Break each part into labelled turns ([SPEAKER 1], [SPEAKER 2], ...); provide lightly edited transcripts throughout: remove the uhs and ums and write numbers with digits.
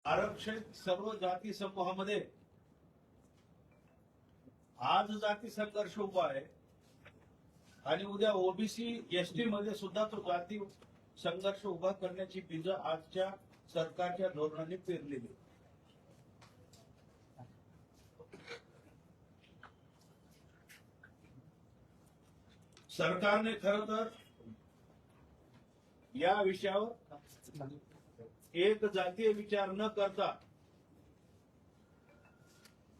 [SPEAKER 1] आरक्षित सर्व जाती समूहामध्ये आज जाती संघर्ष उभा आहे आणि उद्या ओबीसी एसटी मध्ये सुद्धा तो जाती संघर्ष उभा करण्याची बीज आजच्या सरकारच्या धोरणाने पेरलेली. सरकारने खरं तर या विषयावर एक जातीय विचार न करता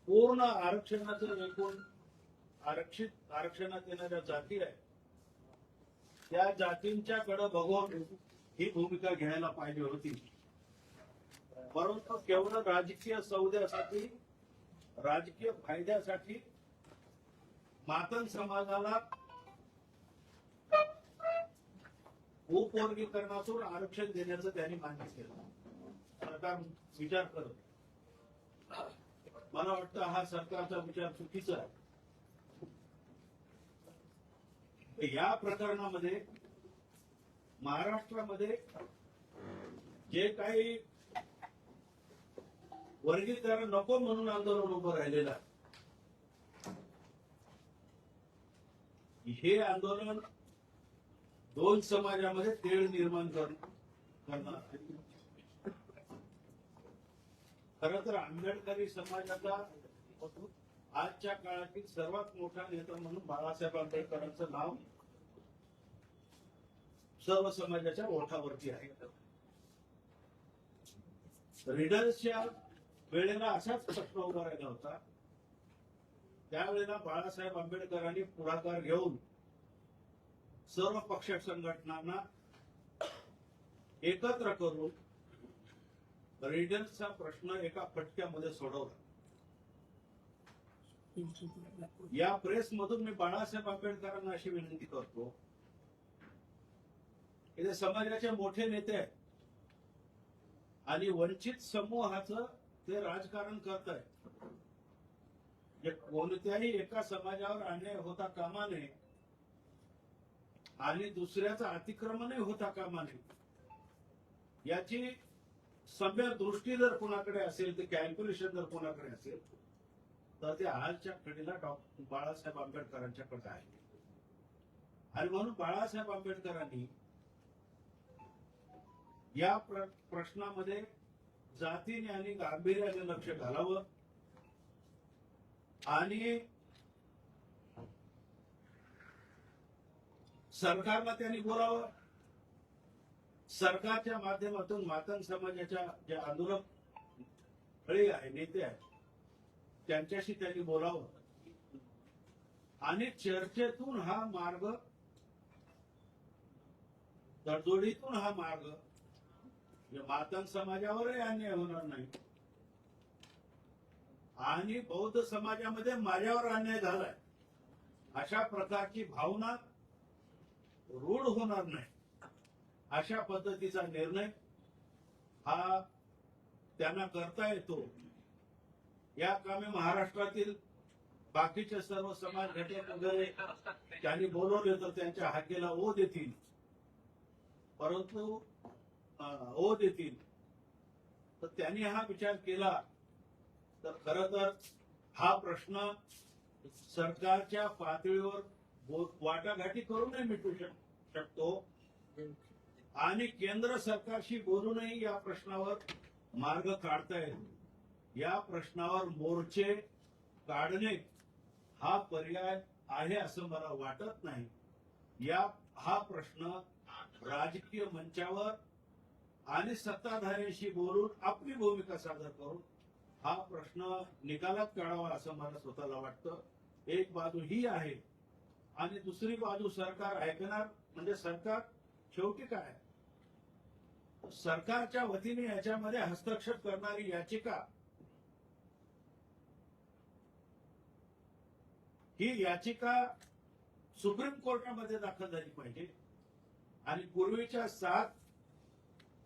[SPEAKER 1] पूर्ण आरक्षणाचं एकूण आरक्षणात येणाऱ्या जाती आहे त्या जातींच्याकडे बघून ही भूमिका घ्यायला पाहिजे होती. परंतु केवळ राजकीय सौद्यासाठी राजकीय फायद्यासाठी मातंग समाजाला उपवर्गीकरणातून आरक्षण देण्याचं त्यांनी मान्य केलं. सरकार विचार करत, मला वाटतं हा सरकारचा विचार चुकीचा आहे. या प्रकरणामध्ये महाराष्ट्रामध्ये जे काही वर्गीकरण नको म्हणून आंदोलन उभं राहिलेलं आहे, हे आंदोलन दोन समाजामध्ये तेढ निर्माण करणार. खरं तर आंबेडकरी समाजाचा आजच्या काळातील सर्वात मोठा नेता म्हणून बाळासाहेब आंबेडकरांचं नाव सर्व समाजाच्या ओठावरती आहे. रीडर्सच्या वेळेला असाच प्रश्न उभा राहिला होता. त्यावेळेला बाळासाहेब आंबेडकरांनी पुढाकार घेऊन सर्व पक्ष संघटनांना एकत्र करून रीडर्सचा प्रश्न एका फटक्यामध्ये सोडवला. या प्रेस मधून मी बाळासाहेब आंबेडकरांना अशी विनंती करतो की ते समाजाचे मोठे नेते आहेत आणि वंचित समूहाचं ते राजकारण करत आहेत. कोणत्याही एका समाजावर अन्याय होता कामा नये आणि दुसऱ्याचं अतिक्रमणही होता कामा नये. याची सभ्य दृष्टी जर कोणाकडे असेल, ते कॅल्क्युलेशन जर कोणाकडे असेल, तर ते आजच्या घडीला बाळासाहेब आंबेडकरांच्याकडे आहे. आणि म्हणून बाळासाहेब आंबेडकरांनी या प्रश्नामध्ये जातीने आणि गांभीर्याने लक्ष घालावं आणि सरकारला त्यांनी बोलावं. सरकारच्या माध्यमातून मातंग समाजाच्या जे आंदोलक खळे आहे, नेते आहेत, त्यांच्याशी त्यांनी बोलावं आणि चर्चेतून हा मार्ग, तडजोडीतून हा मार्ग मातंग समाजावरही अन्याय होणार नाही आणि बौद्ध समाजामध्ये माझ्यावर अन्याय झालाय अशा प्रकारची भावना रूढ होणार नाही, अशा पद्धतीचा निर्णय हा त्यांना करता येतो. या कामी महाराष्ट्रातील बाकीचे सर्व समाज घटक वगैरे त्यांनी बोलवले तर त्यांच्या हाकेला ओ देतील, परंतु ओ देतील. तर त्यांनी हा विचार केला तर खरं तर हा प्रश्न सरकारच्या पातळीवर वाटाघाटी करूनही मिटू शकतो आणि केंद्र सरकारशी बोलूनही या प्रश्नावर मार्ग काढता येतो. या प्रश्नावर मोर्चे काढणे हा पर्याय आहे असं मला वाटत नाही. हा प्रश्न राजकीय मंचावर आणि सत्ताधाऱ्यांशी बोलून आपली भूमिका सादर करून हा प्रश्न निकालात काढावा असं मला स्वतःला वाटतं. एक बाजू ही आहे आणि दुसरी बाजू सरकार ऐकणार. म्हणजे सरकार शेवटी काय, सरकारच्या वतीने याच्यामध्ये हस्तक्षेप करणारी याचिका, ही याचिका सुप्रीम कोर्टामध्ये दाखल झाली पाहिजे आणि पूर्वीच्या 7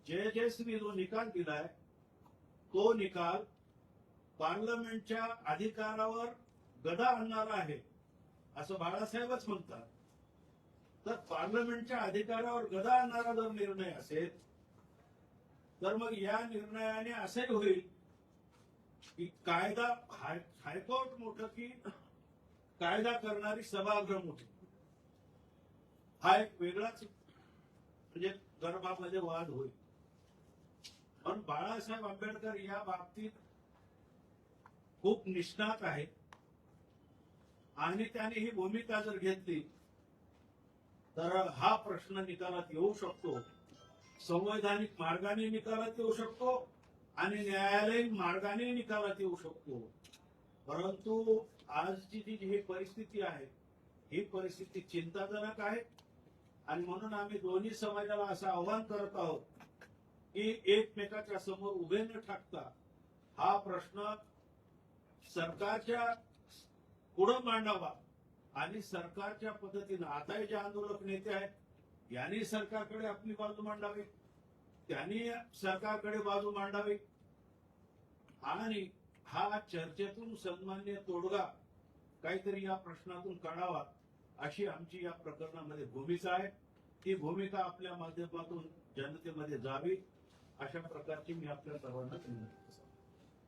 [SPEAKER 1] जजेसनी जो निकाल दिलाय तो निकाल पार्लमेंटच्या अधिकारावर गदा आणणारा आहे असं बाळासाहेबच म्हणतात. तर पार्लमेंटच्या अधिकारावर गदा आणणारा जर निर्णय असेल तर मग या निर्णयाने असंही होईल की कायदा हायकोर्ट मोठं की कायदा करणारी सभागृह मोठी, हा एक वेगळाच म्हणजे गर्भामध्ये वाद होईल. पण बाळासाहेब आंबेडकर या बाबतीत खूप निष्णात आहे आणि त्याने ही भूमिका जर घेतली तर हा प्रश्न निकालात येऊ शकतो, संवैधानिक मार्गाने निकालात येऊ शकतो आणि न्यायालयीन मार्गाने निकालात येऊ शकतो. परंतु आजची जी ही परिस्थिती आहे ही परिस्थिती चिंताजनक आहे आणि म्हणून आम्ही दोन्ही समाजाला असं आवाहन करत आहोत की एकमेकाच्या समोर उभे न ठाकता हा प्रश्न सरकारच्या पुढे मांडावा आणि सरकारच्या पद्धतीनं आता जे आंदोलक नेते आहेत यांनी सरकारकडे आपली बाजू मांडावी, त्यांनी सरकारकडे बाजू मांडावी आणि हा चर्चेतून सन्मान्य तोडगा काहीतरी या प्रश्नातून काढावा अशी आमची या प्रकरणामध्ये भूमिका आहे. ती भूमिका आपल्या माध्यमातून जनतेमध्ये जावी अशा प्रकारची मी आपल्या सर्वांना विनंती करतो.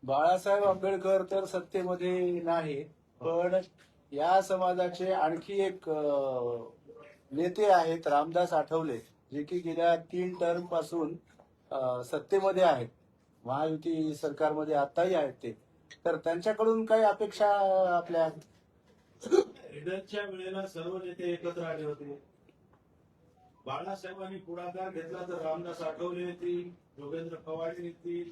[SPEAKER 2] बाळासाहेब आंबेडकर तर सत्तेमध्ये नाही, पण या समाजाचे आणखी एक नेते आहेत रामदास आठवले, जे की गेल्या 3 टर्म पासून सत्तेमध्ये आहेत, महायुती सरकारमध्ये आताही आहेत ते. तर त्यांच्याकडून काही अपेक्षा आपल्या?
[SPEAKER 1] रिडलच्या वेळेला सर्व नेते एकत्र आले होते. बाळासाहेबांनी पुढाकार घेतला तर रामदास आठवले येतील, योगेंद्र पवार येतील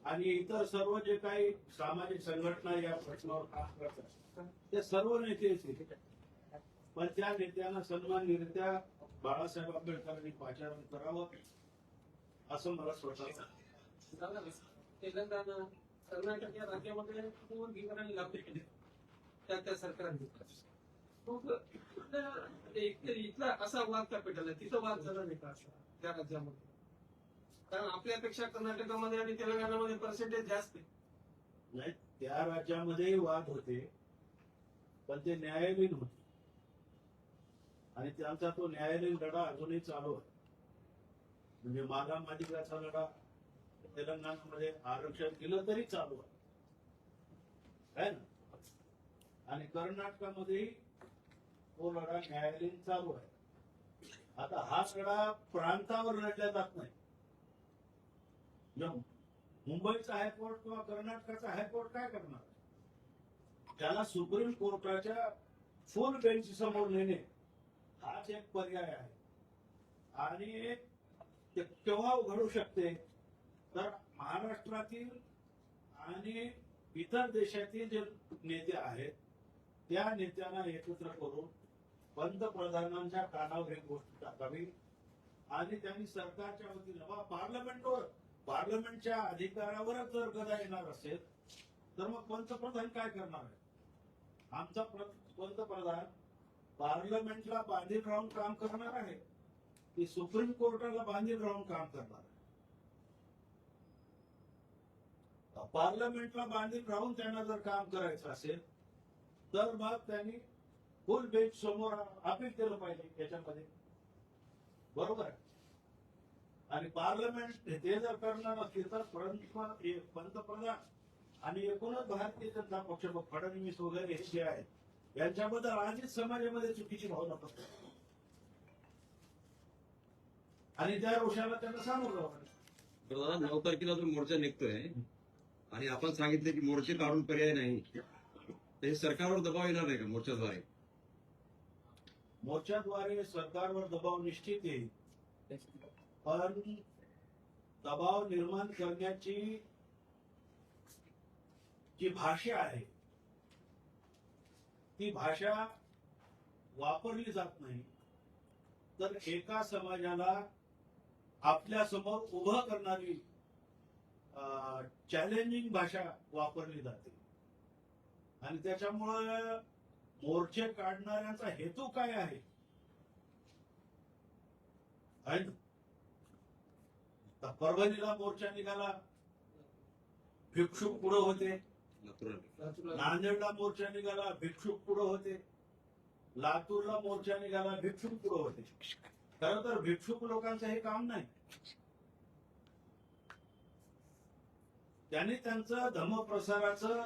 [SPEAKER 1] आणि इतर सर्व जे काही सामाजिक संघटना या प्रश्नावर काम करतात ते सर्व नेते येतील. पण त्या नेत्यांना सन्माननित्या बाळासाहेब आंबेडकरांनी पाचारण करावं असं मला स्वतः
[SPEAKER 3] तेलंगणा, कर्नाटक या राज्यामध्ये पूर गिरणाने लागू केले त्या सरकारने. इथला असा वाद का पेटला, तिथं वाद झाला नाही का त्या राज्यामध्ये? कारण आपल्यापेक्षा कर्नाटकामध्ये आणि तेलंगणामध्ये पर्सेंटेज जास्त आहे.
[SPEAKER 1] नाही, त्या राज्यामध्येही वाद होते पण ते न्यायालयीन होते आणि त्यांचा तो न्यायालयीन लढा अजूनही चालू आहे. म्हणजे मागाम अधिकाराचा लढा तेलंगणामध्ये आरक्षण दिलं तरी चालू आहे ना, आणि कर्नाटकामध्येही तो लढा न्यायालयीन चालू आहे. आता हा लढा प्रांतावर लढला जात नाही. मुंबईचा हायकोर्ट किंवा कर्नाटकाचा हायकोर्ट काय करणार? त्याला सुप्रीम कोर्टाच्या फुल बेंच समोर नेणे हाच एक पर्याय आहे. आणि ते केव्हा घडू शकते तर महाराष्ट्रातील आणि इतर देशातील जे नेते आहेत त्या नेत्यांना एकत्र करून पंतप्रधानांच्या कानावर एक गोष्ट टाकावी आणि त्यांनी सरकारच्या वतीनं पार्लमेंटच्या अधिकारावरच जर गदा येणार असेल तर मग पंतप्रधान काय करणार आहे? आमचा पंतप्रधान पार्लमेंटला बांधील राहून काम करणार आहे की सुप्रीम कोर्टाला बांधील राहून काम करणार आहे? पार्लमेंटला बांधील राहून त्यांना जर काम करायचं असेल तर मग त्यांनी फुल बेंच समोर अपील केलं पाहिजे याच्यामध्ये, बरोबर आहे. आणि पार्लमेंट ते जर करणार नसतील तर पंतप्रधान आणि एकूणच भारतीय जनता पक्ष फडणवीस वगैरे हे जे आहेत यांच्याबद्दल आधीच समाजामध्ये चुकीची भावना करतो आणि त्या रोषाला त्यांना सामोरं जावं.
[SPEAKER 4] 9 तारखेला जो मोर्चा निघतोय आणि आपण सांगितले की मोर्चे काढून पर्याय नाही, तर हे सरकारवर दबाव येणार नाही का मोर्चाद्वारे?
[SPEAKER 1] मोर्चाद्वारे सरकारवर दबाव निश्चित येईल, पण दबाव निर्माण करण्याची जी भाषा आहे ती भाषा वापरली जात नाही. तर एका समाजाला आपल्या समोर उभं करणारी चॅलेंजिंग भाषा वापरली जाते आणि त्याच्यामुळे मोर्चे काढणाऱ्यांचा हेतू काय आहे? परभणीला मोर्चा निघाला, भिक्षुक पुढे होते. नांदेडला मोर्चा निघाला, भिक्षुक पुढे होते. लातूरला मोर्चा निघाला, भिक्षुक पुढे होते. खरं तर भिक्षुक लोकांचं हे काम नाही. त्यांनी त्यांचं धर्मप्रसाराचं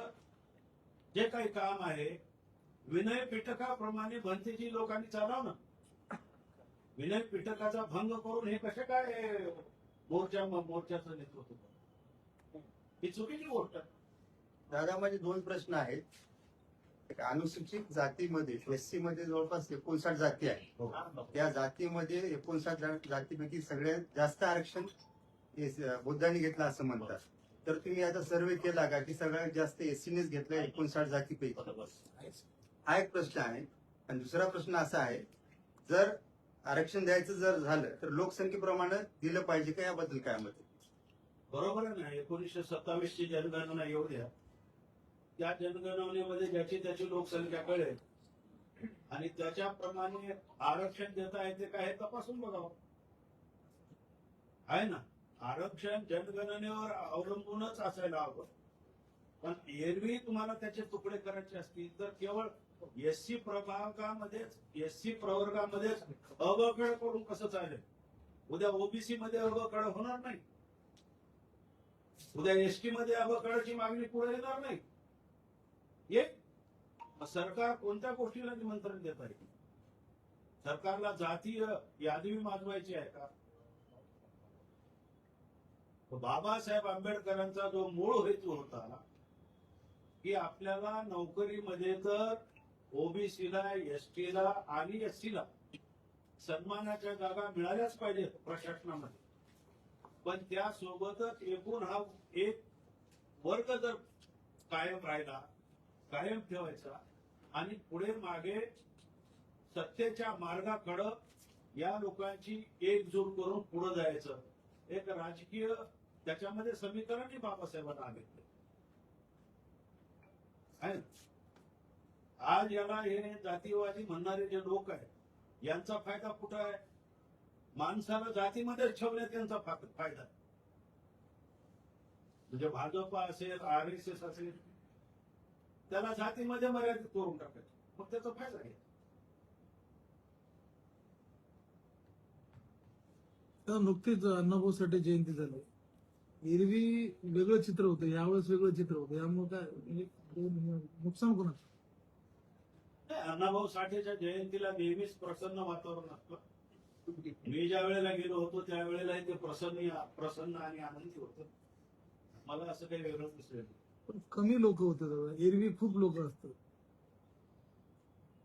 [SPEAKER 1] जे काही काम आहे विनय पिटकाप्रमाणे भंतेजी लोकांनी चालवलं. विनय पिटकाचा भंग करून हे कसे काय मोर्चाचं नेतृत्व करतात? ही चुकीची गोष्ट आहे.
[SPEAKER 5] दादा माझे दोन प्रश्न आहेत. एक अनुसूचित जातीमध्ये एससी मध्ये जवळपास 59 जाती आहे. त्या जातीमध्ये 59 जातीपैकी सगळ्यात जास्त आरक्षण बुद्धांनी घेतलं असं म्हणतात. तर तुम्ही आता सर्वे केला का की सगळ्यात जास्त एससीनेच घेतलं 59 जातीपैकी? हा एक प्रश्न आहे. आणि दुसरा प्रश्न असा आहे, जर आरक्षण द्यायचं जर झालं तर लोकसंख्येप्रमाणे दिलं पाहिजे का, याबद्दल काय मत आहे?
[SPEAKER 1] बरोबर आहे ना. 1927 ची जनगणना येऊ द्या. त्या जनगणनेमध्ये ज्याची त्याची लोकसंख्या कळेल आणि त्याच्याप्रमाणे आरक्षण देता येते का हे तपासून बघावं. आहे ना. आरक्षण जनगणनेवर अवलंबूनच असायला हवं. पण एरवी तुम्हाला त्याचे तुकडे करायचे असतील तर केवळ एससी प्रभागामध्येच, एससी प्रवर्गामध्येच अबकड करून कसं चालेल? उद्या ओबीसी मध्ये अबकड होणार नाही. उद्या एसटी मध्ये अबकडची मागणी पुढे येणार नाही. सरकार कोणत्या गोष्टीला निमंत्रण देत आहे? सरकारला जातीय यादी माजवायची आहे का? बाबासाहेब आंबेडकरांचा जो मूळ हेतू होता की आपल्याला नोकरीमध्ये तर ओबीसीला, एसटीला आणि एससीला सन्मानाच्या जागा मिळाल्याच पाहिजेत प्रशासनामध्ये. पण त्यासोबतच एकूण हा एक वर्ग जर कायम राहिला, कायम ठेवायचा आणि पुढे मागे सत्तेच्या मार्गाकडं या लोकांची एकजूट करून पुढे जायचं, एक राजकीय त्याच्यामध्ये समीकरणही बाबासाहेबांना आले. आज याला हे जातीवादी म्हणणारे जे लोक आहेत यांचा फायदा कुठं आहे? माणसाला जातीमध्ये ठेवण्यात त्यांचा फायदा आहे. म्हणजे भाजप असेल, RSS असेल, त्याला जातीमध्ये मर्यादित करून टाकायचं, मग त्याचा फायदा आहे.
[SPEAKER 6] नुकतीच अण्णाभाऊ साठे जयंती झाली. एरवी वेगळं चित्र होतं, यावेळेस वेगळं चित्र होतं. यामुळे काय म्हणजे नुकसान कोणाचं?
[SPEAKER 1] अण्णाभाऊ साठेच्या जयंतीला नेहमीच प्रसन्न वातावरण असतं. मी ज्या वेळेला गेलो होतो त्यावेळेला ते प्रसन्न आणि आनंदी होतं. मला असं काही वेगळं दिसलं नाही.
[SPEAKER 6] पण कमी लोक होते दादा, एरवी खूप लोक असतात.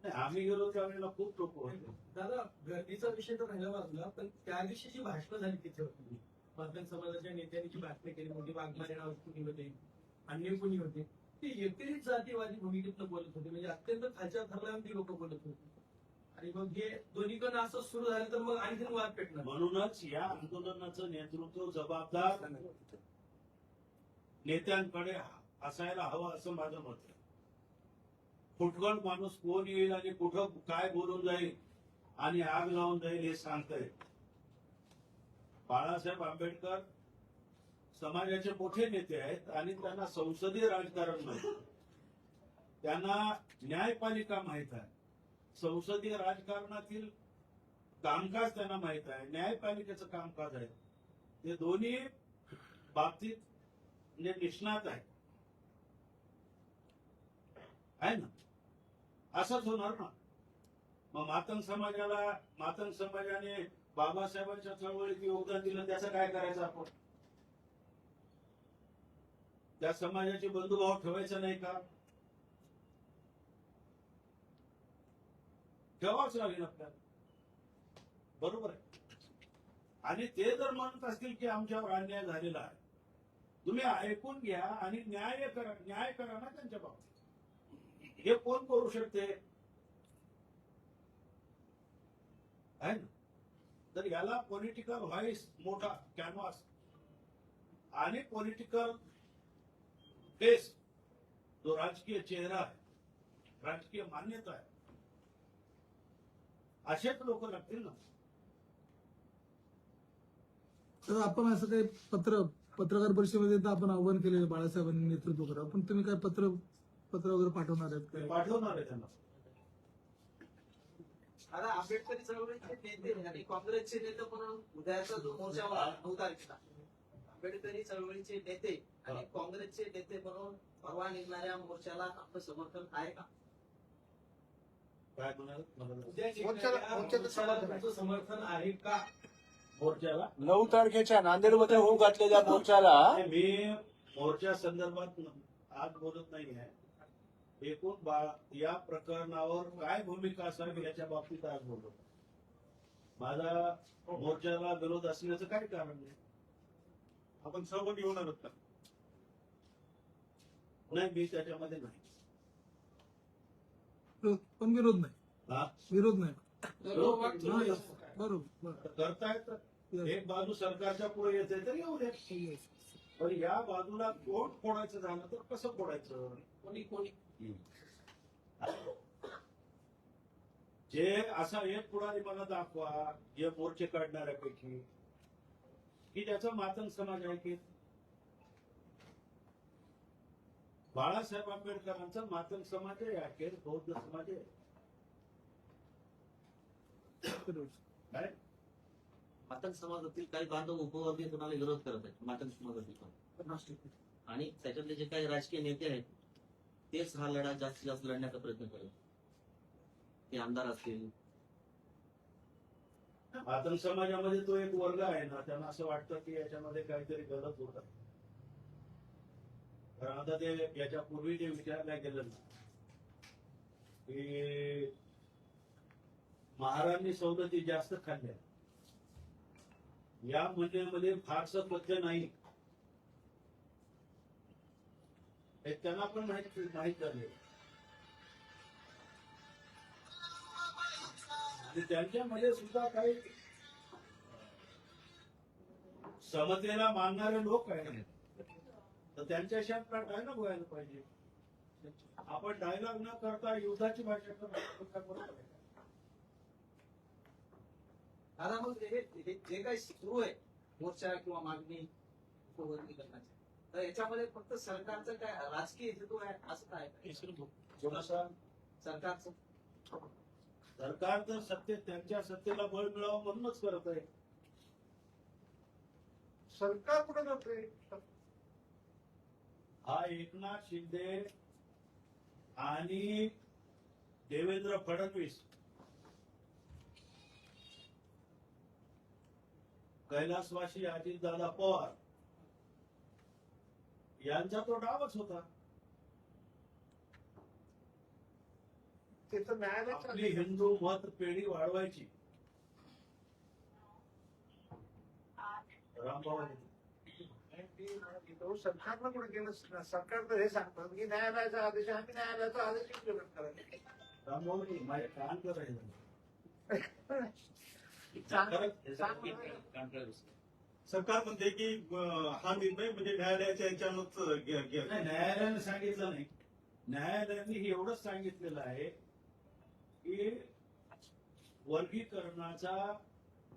[SPEAKER 1] आम्ही गेलो त्यावेळेला खूप लोक होते.
[SPEAKER 3] दादा, गर्दीचा विषय तर राहिला बाजूला, पण त्या दिवशी जी भाषणं झाली तिथे होती, मातंग समाजाच्या नेत्यांनी जी भाषणं केली होती, वाघमारे नाव कुणी होते, अन्य कुणी होते, ते एकत्रित जातीवादी भूमिकेतनं बोलत होते. म्हणजे अत्यंत खालच्या थरल्यावरती लोक बोलत होते. आणि मग हे दोन्हीकडनं असं सुरू झालं तर मग आणखीन वाद पेटणार.
[SPEAKER 1] म्हणूनच या आंदोलनाचं नेतृत्व जबाबदार नेत्यांकडे असायला हवं असं माझं मत आहे. फुटकळ माणूस कोण येईल आणि कुठं काय बोलून जाईल आणि आग लावून जाईल हे सांगता येईल. बाळासाहेब आंबेडकर समाजाचे मोठे नेते आहेत आणि त्यांना संसदीय राजकारण माहित आहे. त्यांना न्यायपालिका माहित आहे. संसदीय राजकारणातील कामकाज त्यांना माहित आहे, न्यायपालिकेचं कामकाज आहे. ते दोन्ही बाबतीत निष्णात आहे ना. असंच होणार ना. मग मातंग समाजाने बाबासाहेबांच्या चळवळीत योगदान दिलं, त्याचं काय करायचं आपण? त्या समाजाचे बंधुभाव ठेवायचा नाही का? ठेवाच लागेल आपल्याला. बरोबर आहे. आणि ते जर म्हणत असतील की आमच्यावर अन्याय झालेला आहे, तुम्ही ऐकून घ्या आणि न्याय करा ना त्यांच्या बाबतीत. हे कोण करू शकते? आहे ना. तर याला पॉलिटिकल व्हॉइस, मोठा कॅनव्हास आणि पॉलिटिकल फेस, जो राजकीय चेहरा आहे, राजकीय मान्यता आहे, असेच लोक लागतील ना.
[SPEAKER 6] तर आपण असं काही पत्रकार परिषदेमध्ये तर आपण आव्हान केलेलं बाळासाहेबांनी नेतृत्व करा, पण तुम्ही काय पत्र वगैरे पाठवणार आहेत का?
[SPEAKER 1] पाठवणार आहे त्यांना.
[SPEAKER 3] आता आंबेडकरी चळवळीचे नेते आणि काँग्रेसचे नेते म्हणून उद्याचा जो मोर्चा 9 तारखेला, आंबेडकरी चळवळीचे नेते आणि काँग्रेस
[SPEAKER 7] परवा निघणाऱ्या मोर्चाला आपलं समर्थन आहे का?
[SPEAKER 1] काय म्हणाल मला
[SPEAKER 3] उद्या
[SPEAKER 5] मोर्चाला-
[SPEAKER 3] निघणाऱ्या
[SPEAKER 5] मोर्चाचं समर्थन आहे.
[SPEAKER 3] मोर्चाला तुमचं समर्थन आहे का?
[SPEAKER 1] मोर्चाला
[SPEAKER 2] 9 तारखेच्या नांदेडमध्ये होऊ घातलेल्या मोर्चाला
[SPEAKER 1] मी मोर्चा संदर्भात आज बोलत नाही आहे. एकूण या प्रकरणावर काय भूमिका असावी याच्या बाबतीत आज बोलतो. माझा मोर्चाला विरोध असण्याचं काय कारण नाही.
[SPEAKER 5] आपण सहभागी होणार आहोत का?
[SPEAKER 1] नाही, मी त्याच्यामध्ये नाही.
[SPEAKER 6] पण विरोध नाही.
[SPEAKER 1] हा?
[SPEAKER 6] विरोध नाही.
[SPEAKER 1] विरोध
[SPEAKER 6] बरोबर.
[SPEAKER 1] करतायत. एक बाजू सरकारच्या पुढे येते तर येऊ दे. पण या बाजूला कोण फोडायचं झालं तर कसं फोडायचं.
[SPEAKER 7] कोणी
[SPEAKER 1] जे असा एक पुढारी मला दाखवा जे मोर्चे काढणाऱ्यापैकी की त्याचा मातंग समाज आहे की बाळासाहेब आंबेडकरांचा मातंग समाज आहे अखेर बौद्ध समाज आहे. काय
[SPEAKER 7] मातंग समाजातील काही बांधव उपवर्गीय कोणाला विरोध करत आहेत मातंग समाजातील पण. आणि त्याच्यातले जे काही राजकीय नेते आहेत तेच हा लढा जास्तीत जास्त लढण्याचा प्रयत्न करत. ते आमदार असतील,
[SPEAKER 1] मातंग समाजामध्ये तो एक वर्ग आहे ना, त्यांना असं वाटतं की याच्यामध्ये काहीतरी गलत होत आहे. कारण आता ते याच्यापूर्वी जे विचारल्या गेलं ना की महाराजांनी सवलती जास्त खाल्ल्या या म्हणण्यामध्ये फारसं पथ्य नाही हे त्यांना पण माहित झाले. आणि त्यांच्यामध्ये सुद्धा काही समतेला मानणारे लोक आहेत तर त्यांच्याशी आपला डायलॉग व्हायला पाहिजे. आपण डायलॉग न करता युद्धाची भाषा करतो बरोबर आहे.
[SPEAKER 7] दादा मग हे जे काही सुरू आहे मोर्चा किंवा मागणी उपवर्गीकरणाची, तर याच्यामध्ये फक्त सरकारचं काय राजकीय हेतू आहे असं काय?
[SPEAKER 1] कोणाचा
[SPEAKER 7] सरकारचं
[SPEAKER 1] सरकार तर त्यांच्या सत्तेला बळ मिळावं म्हणूनच करत आहे.
[SPEAKER 5] सरकार कुठं जातंय?
[SPEAKER 1] हा एकनाथ शिंदे आणि देवेंद्र फडणवीस कैलासवासी अजितदादा पवार यांचा तो डावच होता.
[SPEAKER 5] त्याचं
[SPEAKER 1] आपली हिंदू मत पेढी वाढवायची. रामभाऊ
[SPEAKER 5] सरकारनं कुठे केलं? सरकार तर हे सांगतात की न्यायालयाचा आदेश आहे, आम्ही न्यायालयाचा आदेश implement करायचा.
[SPEAKER 1] रामभाऊ माझे कान करायचं
[SPEAKER 5] सरकार म्हणते की हा निर्णय म्हणजे न्यायालयाच्या याच्यानंच
[SPEAKER 1] नाही, न्यायालयाने सांगितलं नाही. न्यायालयाने एवढंच सांगितलेलं आहे की वर्गीकरणाचा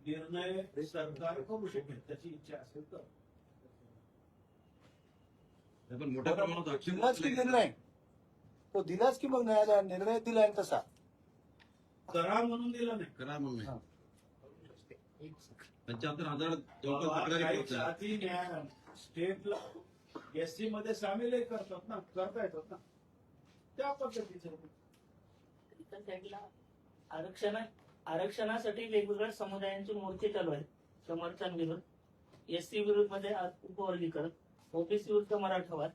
[SPEAKER 1] निर्णय सरकार करू शकेल त्याची इच्छा असेल तर.
[SPEAKER 4] पण मोठ्या प्रमाणात आक्षेप
[SPEAKER 2] दिलाच की निर्णय तो दिलाच की मग न्यायालयाने निर्णय दिलाय तसा
[SPEAKER 1] करा म्हणून दिला नाही.
[SPEAKER 4] करा म्हणून
[SPEAKER 2] हा.
[SPEAKER 4] 75,000 जवळपास तक्रारी
[SPEAKER 1] काही
[SPEAKER 4] पोहोचल्या.
[SPEAKER 1] जाती न्याय स्टेटला एससी मध्ये सामीलही करतात ना, करता येतात ना त्या पद्धतीचं.
[SPEAKER 8] इतर साईडला आरक्षणासाठी वेगवेगळ्या समुदायांचे मोर्चे चालू आहेत. समर्थन विरोध, एससी विरुद्ध मध्ये उपवर्गीकरण, ओबीसी विरुद्ध मराठवाद.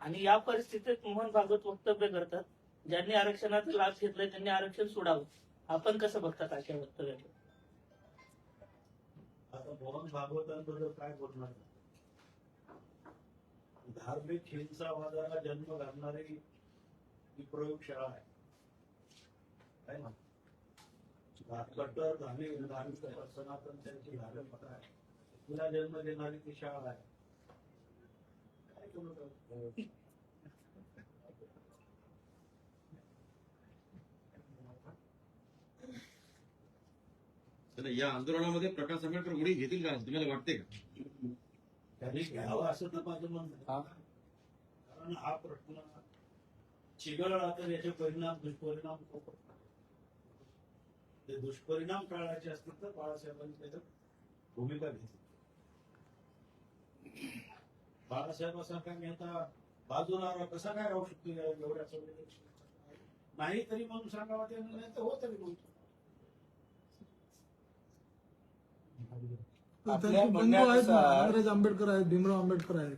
[SPEAKER 8] आणि या परिस्थितीत मोहन भागवत वक्तव्य करतात ज्यांनी आरक्षणाचा लाभ घेतलाय त्यांनी आरक्षण सोडावं. आपण कसं बघतात अशा वक्तव्याला?
[SPEAKER 1] आता मोहन भागवतांबद्दल काय बोलणार. धार्मिक हिंसावादाला जन्म घालणारी ही प्रयोगशाळा आहे. है ना? कट्टर धार्मिक सनातन त्यांची धार्मिकता आहे. तिला जन्म देणारी ती शाळा आहे. काय करू शकतो?
[SPEAKER 4] तर या आंदोलनामध्ये प्रकाश आंबेडकर उडी घेतील का तुम्हाला वाटते का?
[SPEAKER 1] त्यांनी घ्यावं असं तर माझं म्हणणं आहे.
[SPEAKER 2] हा.
[SPEAKER 1] कारण हा प्रश्न चिघळला तर याचे दुष्परिणाम खूप होतात. ते दुष्परिणाम टाळायचे असतील तर बाळासाहेबांनी त्याच्यात भूमिका घेतली. बाळासाहेबांसारखा नेता बाजूला कसा काय राहू शकतो एवढ्या सगळ्या नाही तरी म्हणून सांगावा ते नाही तर हो तरी बोलतो.
[SPEAKER 2] आपल्या
[SPEAKER 6] त्यांचे बंधू आहेत ना,
[SPEAKER 2] म्हणण्यानुसार
[SPEAKER 6] अंग्रेज आंबेडकर आहेत, भीमराव आंबेडकर आहेत.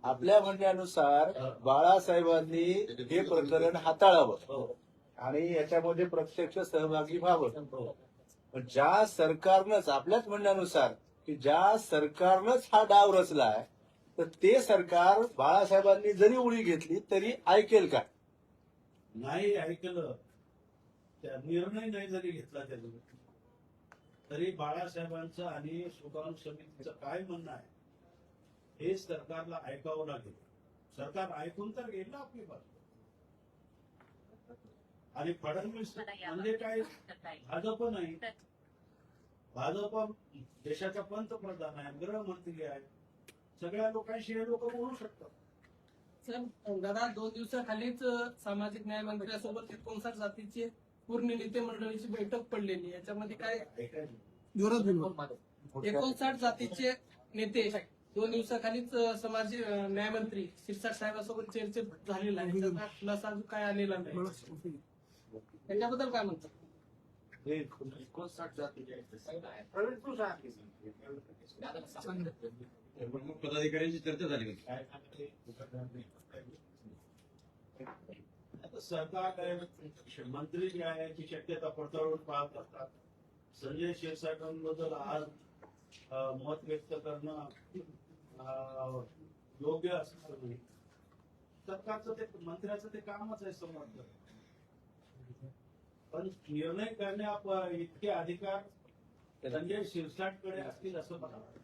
[SPEAKER 2] आपल्या म्हणण्यानुसार बाळासाहेबांनी हे प्रकरण हाताळावं आणि याच्यामध्ये प्रत्यक्ष सहभागी व्हावं. पण ज्या सरकारनंच आपल्याच म्हणण्यानुसार की ज्या सरकारनंच हा डाव रचलाय तर ते सरकार बाळासाहेबांनी जरी उडी घेतली तरी ऐकेल का?
[SPEAKER 1] नाही ऐकलं त्या निर्णय नाही जरी घेतला त्याने तरी बाळासाहेबांचं आणि सुकाणू समितीचं काय म्हणणं आहे हे सरकारला ऐकावं लागेल. सरकार ऐकून तर घेईल ना आपली बाजू. आणि फडणवीस म्हणजे काय भाजप नाही, भाजप देशाचा पंतप्रधान आहे, गृहमंत्री आहे, सगळ्या लोकांशी हे लोक बोलू शकतात.
[SPEAKER 3] साहेब दादा 2 दिवसाखालीच सामाजिक न्याय मंत्र्यासोबत 59 जातीचे पूर्ण नेते मंडळीची बैठक पडलेली. याच्यामध्ये काय
[SPEAKER 6] जोरात बोलवा.
[SPEAKER 3] 59 जातीचे नेते 2 दिवसाखालीच सामाजिक न्यायमंत्री शिरसाट साहेबांसोबत चर्चेत झालेला आहे. त्याचा खुलासा अजून काय आलेला नाही. त्याच्याबद्दल काय म्हणतात?
[SPEAKER 4] प्रमुख पदाधिकाऱ्यांची चर्चा झाली होती.
[SPEAKER 1] आता सरकार काय मंत्री जे आहे ती शक्यता पडताळून पाहत असतात. संजय क्षीरसागरांबद्दल आज मत व्यक्त करणं योग्य असणार नाही. सरकारचं ते मंत्र्याचं ते कामच आहे संवाद करणं. पण निर्णय करण्या इतके अधिकार संजय शिरसाटकडे असतील असं मला वाटतं.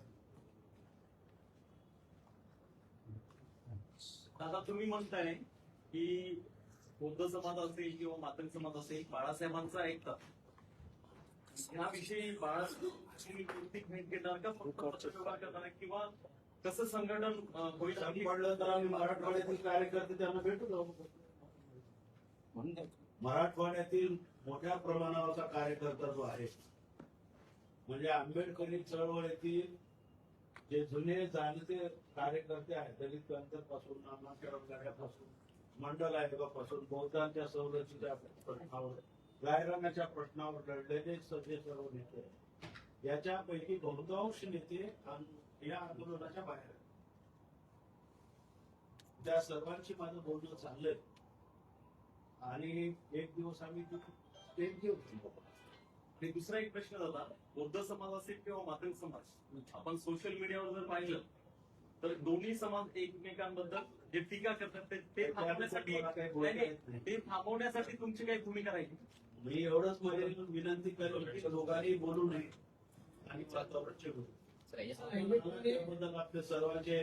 [SPEAKER 9] दादा तुम्ही म्हणताय की बौद्ध समाज असेल किंवा मातंग समाज असेल बाळासाहेबांचा ऐकतात. याविषयी बाळासाहेबांची वैयक्तिक भेट घेणार का फक्त पत्रव्यवहार करणार किंवा कसं संघटन होईल?
[SPEAKER 1] संधी पडलं तर आम्ही मराठवाड्यातील कार्यकर्ते त्यांना भेटू जाऊ. मराठवाड्यातील मोठ्या प्रमाणावरचा कार्यकर्ता जो आहे म्हणजे आंबेडकरी चळवळीतील जे जुने जाणते कार्यकर्ते आहेत, दलित पंथापासून नामांतरापासून मंडल आयोगापासून बौद्धांच्या सवलतीच्या प्रश्नावर गायरानाच्या प्रश्नावर लढलेले सगळे सर्व नेते याच्यापैकी बहुतांश नेते या आंदोलनाच्या बाहेर आहेत. त्या सर्वांची माझं बोलणं चाललंय आणि एक दिवस आम्ही एक घेऊ.
[SPEAKER 9] आणि दुसरा एक प्रश्न होता, बौद्ध समाज असेल किंवा मातंग समाज, आपण सोशल मीडियावर जर पाहिलं तर दोन्ही समाज एकमेकांबद्दल जे टीका करतात ते थांबवण्यासाठी ते थांबवण्यासाठी तुमची काही भूमिका राहील?
[SPEAKER 1] मी एवढंच मध्ये विनंती करेन की दोघांनी बोलू नये आणि वातावरण बोलू. त्याबद्दल आपले सर्वांचे